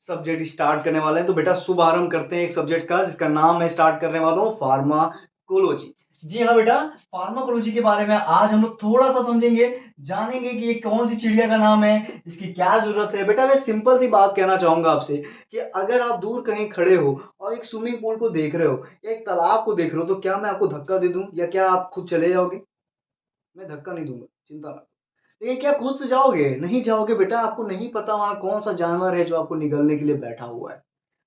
Subject start करने वाले हैं। तो बेटा शुभारंभ करते हैं एक सब्जेक्ट का जिसका नाम मैं स्टार्ट करने वाला हूँ फार्माकोलॉजी। जी हाँ बेटा, फार्माकोलॉजी के बारे में आज हम लोग थोड़ा सा समझेंगे, जानेंगे कि ये कौन सी चिड़िया का नाम है, इसकी क्या जरूरत है। बेटा मैं सिंपल सी बात कहना चाहूंगा आपसे कि अगर आप दूर कहीं खड़े हो और एक स्विमिंग पूल को देख रहे हो या एक तालाब को देख रहे हो, तो क्या मैं आपको धक्का दे दूं या क्या आप खुद चले जाओगे? मैं धक्का नहीं दूंगा, चिंता ना। लेकिन क्या खुद से जाओगे? नहीं जाओगे बेटा, आपको नहीं पता वहां कौन सा जानवर है जो आपको निगलने के लिए बैठा हुआ है।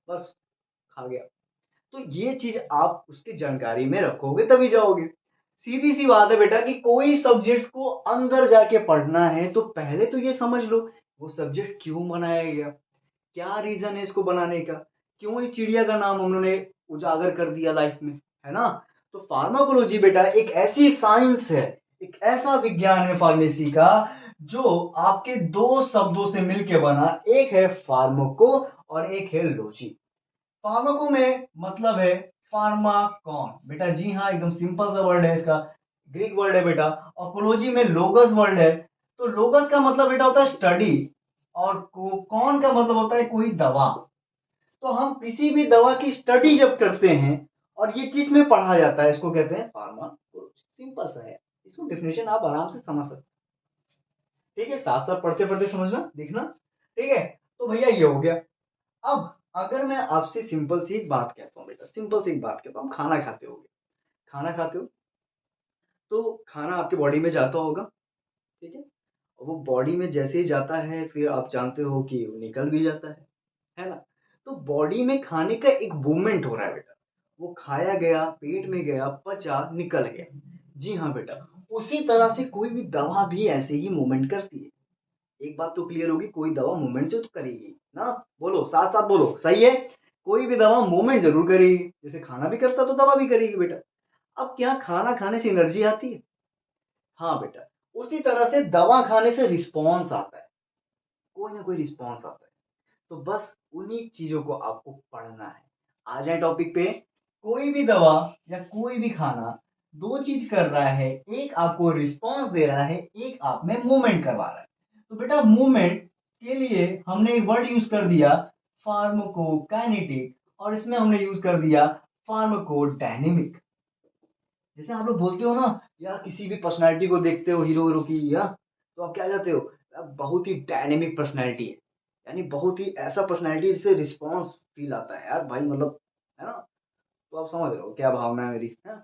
बस खा गया। तो ये चीज आप उसकी जानकारी में रखोगे तभी जाओगे। सीधी सी बात है बेटा कि कोई सब्जेक्ट को अंदर जाके पढ़ना है तो पहले तो ये समझ लो वो सब्जेक्ट क्यों बनाया गया, क्या रीजन है इसको बनाने का, क्यों इस चिड़िया का नाम उन्होंने उजागर कर दिया लाइफ में, है ना। तो फार्माकोलॉजी बेटा एक ऐसी साइंस है, एक ऐसा विज्ञान है फार्मेसी का जो आपके दो शब्दों से मिलके बना, एक है फार्माको और एक है लॉजी। फार्माको में मतलब है फार्माकॉन बेटा, जी हाँ एकदम सिंपल सा वर्ड है, इसका ग्रीक वर्ड है बेटा। और कोलॉजी में लोगस वर्ड है, तो लोगस का मतलब बेटा होता है स्टडी, और कौन का मतलब होता है कोई दवा। तो हम किसी भी दवा की स्टडी जब करते हैं और ये चीज में पढ़ा जाता है, इसको कहते हैं फार्माकोलॉजी। सिंपल सा है, इसको डेफिनेशन आप आराम से समझ सकते हैं। ठीक है, साथ साथ पढ़ते पढ़ते समझना लिखना। ठीक है, तो भैया ये हो गया। अब अगर मैं आपसे सिंपल सी एक बात कहता हूँ बेटा, सिंपल सी एक बात कहता हूँ, खाना खाते होगे, खाना खाते हो तो खाना आपके बॉडी में जाता होगा, ठीक है। और वो बॉडी में जैसे ही जाता है फिर आप जानते हो कि वो निकल भी जाता है ना। तो बॉडी में खाने का एक मूवमेंट हो रहा है बेटा, वो खाया गया, पेट में गया, पचा, निकल गया। जी हाँ बेटा, उसी तरह से कोई भी दवा भी ऐसे ही मूवमेंट करती है। एक बात तो क्लियर होगी, कोई दवा मूवमेंट तो करेगी ना। बोलो साथ साथ बोलो, सही है। कोई भी दवा मूवमेंट जरूर करेगी, जैसे खाना भी करता तो दवा भी करेगी बेटा। अब क्या खाना खाने से एनर्जी आती है? हाँ बेटा, उसी तरह से दवा खाने से रिस्पॉन्स आता है, कोई ना कोई रिस्पॉन्स आता है। तो बस उन्हीं चीजों को आपको पढ़ना है। आ जाए टॉपिक पे। कोई भी दवा या कोई भी खाना दो चीज कर रहा है, एक आपको रिस्पॉन्स दे रहा है, एक आप में मूवमेंट करवा रहा है। तो बेटा मूवमेंट के लिए हमने एक वर्ड यूज कर दिया फार्माकोकाइनेटिक, और इसमें हमने यूज कर दिया फार्माकोडायनेमिक। जैसे आप लोग बोलते हो ना यार, किसी भी पर्सनालिटी को देखते हो हीरो हीरो की या, तो आप क्या कहते हो यार, बहुत ही डायनेमिक पर्सनालिटी है, यानी बहुत ही ऐसा पर्सनालिटी जिससे रिस्पॉन्स फील आता है यार भाई, मतलब, है ना। तो आप समझ रहे हो क्या भावना है मेरी, है।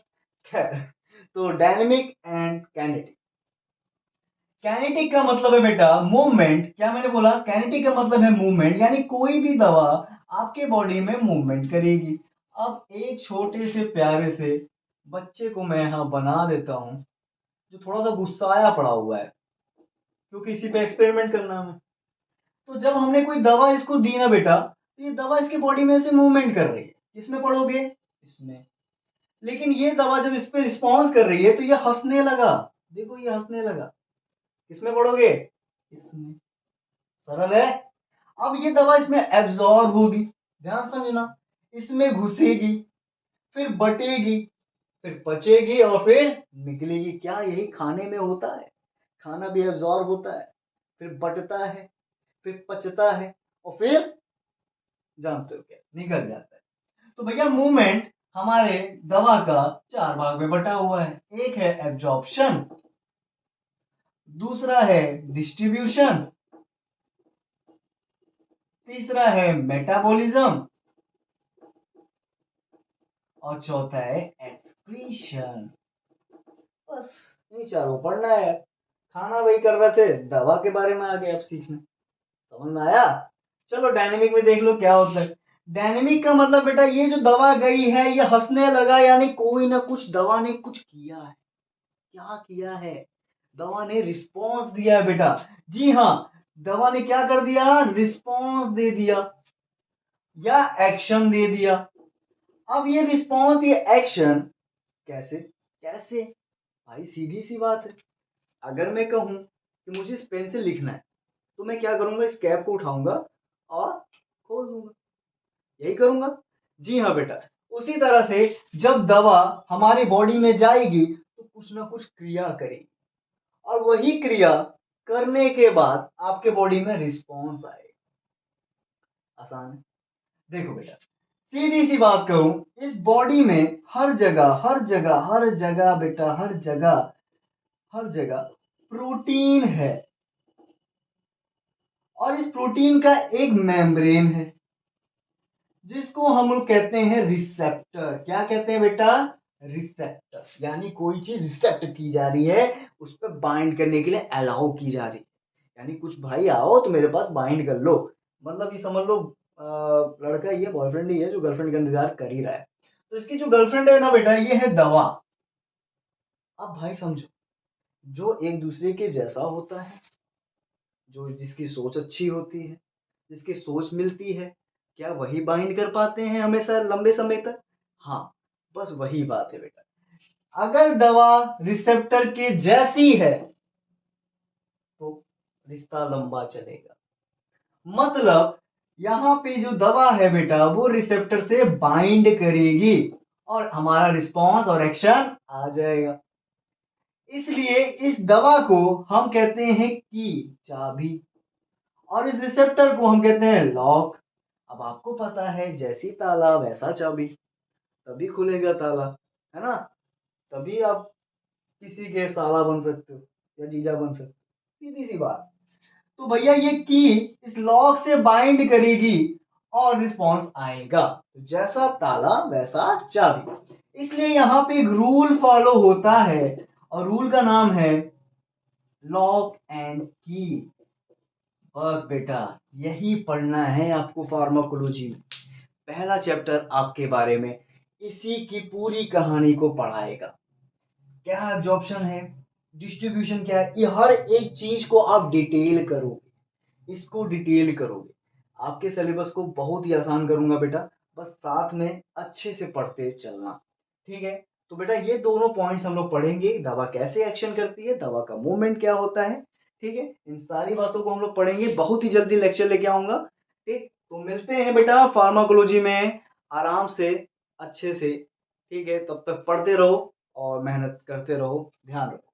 खैर, तो डायनेमिक एंड काइनेटिक। काइनेटिक का मतलब है बेटा मूवमेंट, क्या मैंने बोला, काइनेटिक का मतलब है मूवमेंट, यानी कोई भी दवा आपके बॉडी में मूवमेंट करेगी। अब एक छोटे से प्यारे से बच्चे को मैं यहाँ बना देता हूँ जो थोड़ा सा गुस्साया पड़ा हुआ है, क्योंकि इसी पे एक्सपेरिमेंट करना है। तो जब हमने कोई दवा इसको दी ना बेटा, तो ये दवा इसके बॉडी में से मूवमेंट कर रही है, किसमें पढ़ोगे, इसमें। लेकिन ये दवा जब इस पे रिस्पॉन्स कर रही है तो ये हंसने लगा, देखो ये हंसने लगा, किसमें पढ़ोगे, इसमें। सरल है। अब ये दवा इसमें एब्जॉर्ब होगी, ध्यान समझना, इसमें घुसेगी, फिर बटेगी, फिर पचेगी और फिर निकलेगी। क्या यही खाने में होता है? खाना भी एब्जॉर्ब होता है, फिर बटता है, फिर पचता है, और फिर जानते हो क्या, निकल जाता है। तो भैया मूवमेंट हमारे दवा का चार भाग में बटा हुआ है। एक है एब्जॉर्प्शन, दूसरा है डिस्ट्रीब्यूशन, तीसरा है मेटाबॉलिज्म, और चौथा है एक्सक्रीशन। बस ये चारों पढ़ना है। खाना वही कर रहे थे, दवा के बारे में आ गए अब सीखने, समझ में आया। चलो डायनेमिक में देख लो क्या होता है। डायनेमिक का मतलब बेटा ये जो दवा गई है ये हंसने लगा, यानी कोई ना कुछ दवा ने कुछ किया है। क्या किया है? दवा ने रिस्पॉन्स दिया है बेटा। जी हाँ, दवा ने क्या कर दिया, रिस्पॉन्स दे दिया या एक्शन दे दिया। अब ये रिस्पॉन्स, ये एक्शन कैसे, कैसे? भाई सीधी सी बात है। अगर मैं कहूं कि मुझे इस पेन से लिखना है, तो मैं क्या करूंगा, इस कैप को उठाऊंगा और खोल दूंगा, यही करूंगा। जी हाँ बेटा, उसी तरह से जब दवा हमारी बॉडी में जाएगी तो कुछ ना कुछ क्रिया करेगी, और वही क्रिया करने के बाद आपके बॉडी में रिस्पॉन्स आएगा। आसान है। देखो बेटा, सीधी सी बात करूं, इस बॉडी में हर जगह हर जगह हर जगह बेटा, हर जगह प्रोटीन है, और इस प्रोटीन का एक मेम्ब्रेन है जिसको हम लोग कहते हैं रिसेप्टर। क्या कहते हैं बेटा? रिसेप्टर। यानी कोई चीज रिसेप्ट की जा रही है, उस पर बाइंड करने के लिए अलाउ की जा रही है। यानी कुछ भाई आओ तो मेरे पास बाइंड कर लो, मतलब ये समझ लो लड़का ही है, बॉयफ्रेंड ही है जो गर्लफ्रेंड का इंतजार कर ही रहा है। तो इसकी जो गर्लफ्रेंड है ना बेटा, ये है दवा। अब भाई समझो, जो एक दूसरे के जैसा होता है, जो जिसकी सोच अच्छी होती है, जिसकी सोच मिलती है, क्या वही बाइंड कर पाते हैं हमेशा लंबे समय तक? हाँ, बस वही बात है बेटा। अगर दवा रिसेप्टर के जैसी है तो रिश्ता लंबा चलेगा। मतलब यहाँ पे जो दवा है बेटा, वो रिसेप्टर से बाइंड करेगी और हमारा रिस्पॉन्स और एक्शन आ जाएगा। इसलिए इस दवा को हम कहते हैं की चाबी, और इस रिसेप्टर को हम कहते हैं लॉक। अब आपको पता है, जैसी ताला वैसा चाबी, तभी खुलेगा ताला, है ना? तभी आप किसी के साला बन सकते हो या जीजा बन सकते हो, सीधी सी बात। तो भैया ये की इस लॉक से बाइंड करेगी और रिस्पॉन्स आएगा, तो जैसा ताला वैसा चाबी। इसलिए यहाँ पे एक रूल फॉलो होता है, और रूल का नाम है लॉक एंड की। बस बेटा, यही पढ़ना है आपको फार्माकोलॉजी में। पहला चैप्टर आपके बारे में इसी की पूरी कहानी को पढ़ाएगा। क्या एब्जॉर्प्शन है, डिस्ट्रीब्यूशन क्या है, ये हर एक चीज को आप डिटेल करोगे, इसको डिटेल करोगे। आपके सिलेबस को बहुत ही आसान करूंगा बेटा, बस साथ में अच्छे से पढ़ते चलना, ठीक है? तो बेटा ये दोनों पॉइंट्स हम लोग पढ़ेंगे, दवा कैसे एक्शन करती है, दवा का मूवमेंट क्या होता है, ठीक है? इन सारी बातों को हम लोग पढ़ेंगे, बहुत ही जल्दी लेक्चर लेके आऊंगा, ठीक? तो मिलते हैं बेटा फार्माकोलॉजी में आराम से, अच्छे से, ठीक है? तब तक पढ़ते रहो और मेहनत करते रहो, ध्यान रखो।